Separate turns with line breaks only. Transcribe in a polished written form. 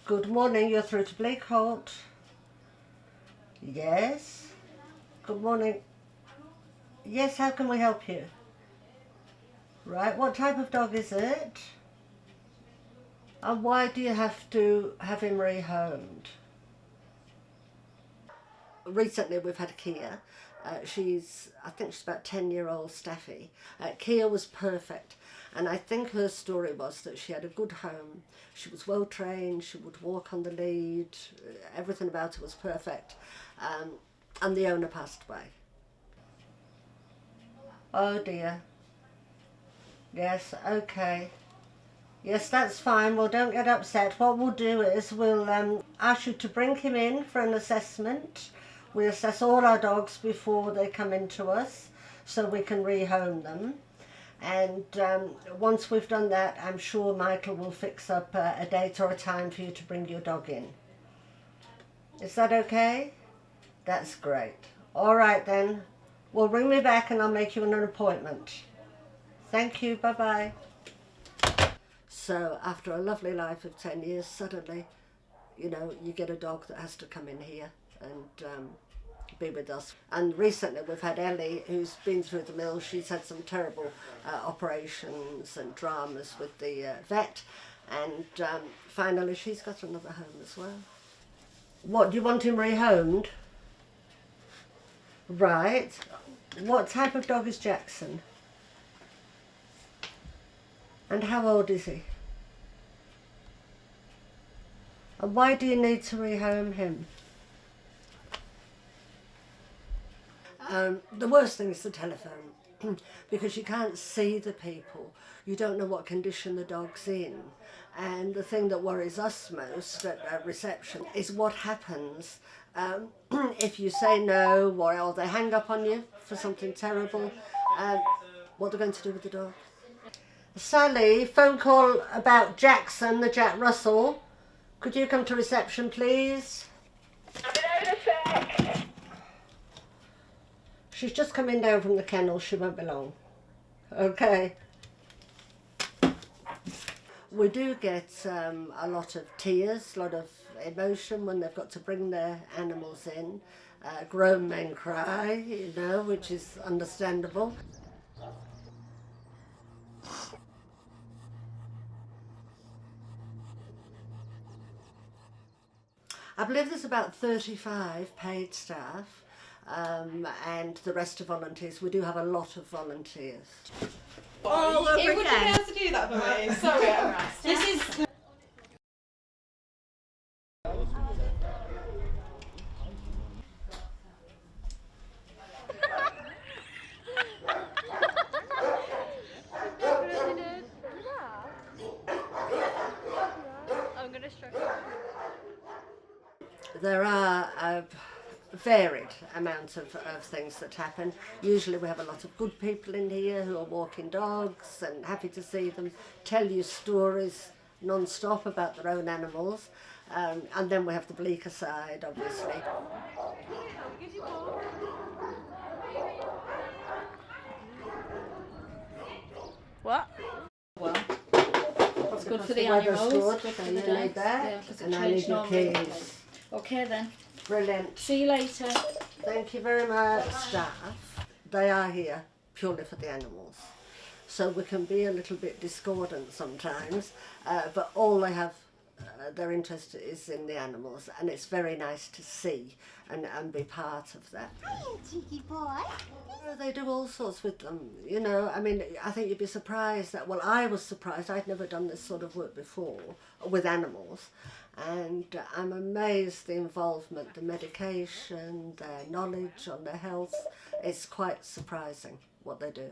Good morning, you're through to Bleakholt. Yes. Good morning. Yes, how can we help you? Right, what type of dog is it? And why do you have to have him rehomed? Recently we've had Kia. I think she's about 10-year-old Staffy. Kia was perfect, and I think her story was that she had a good home, she was well trained, she would walk on the lead, everything about her was perfect, and the owner passed away. Oh dear. Yes, okay. Yes, that's fine. Well, don't get upset. What we'll do is we'll ask you to bring him in for an assessment. We assess all our dogs before they come into us so we can rehome them. And once we've done that, I'm sure Michael will fix up a date or a time for you to bring your dog in. Is that okay? That's great. All right then. Well, ring me back and I'll make you an appointment. Thank you. Bye-bye. So after a lovely life of 10 years, suddenly, you know, you get a dog that has to come in here and be with us. And recently we've had Ellie, who's been through the mill. She's had some terrible operations and dramas with the vet, and finally she's got another home as well. What, do you want him rehomed? Right. What type of dog is Jackson? And how old is he? And why do you need to rehome him? The worst thing is the telephone, because you can't see the people. You don't know what condition the dog's in. And the thing that worries us most at reception is what happens if you say no, or they hang up on you for something terrible, what they're going to do with the dog. Sally, phone call about Jackson, the Jack Russell. Could you come to reception, please?
I'll be there in a sec.
She's just coming down from the kennel. She won't be long. Okay. We do get a lot of tears, a lot of emotion when they've got to bring their animals in. Grown men cry, you know, which is understandable. I believe there's about 35 paid staff, and the rest are volunteers. We do have a lot of volunteers.
All over
Would you be
again.
able to do that for me? Sorry, this is...
I'm gonna struggle.
There are a varied amount of things that happen. Usually we have a lot of good people in here who are walking dogs and happy to see them tell you stories non-stop about their own animals. And then we have the bleaker side, obviously.
What?
Well,
It's good for the animals, good for the dogs. Yeah, because
and
it
I need
changed
your
normally.
keys.
Okay then.
Brilliant.
See you later.
Thank you very much. Staff, they are here purely for the animals. So we can be a little bit discordant sometimes, but all they have, their interest is in the animals, and it's very nice to see and be part of that.
Hiya, cheeky boy.
They do all sorts with them, you know. I mean, I think you'd be surprised that, well, I was surprised. I'd never done this sort of work before with animals, and I'm amazed the involvement, the medication, their knowledge on their health. It's quite surprising what they do.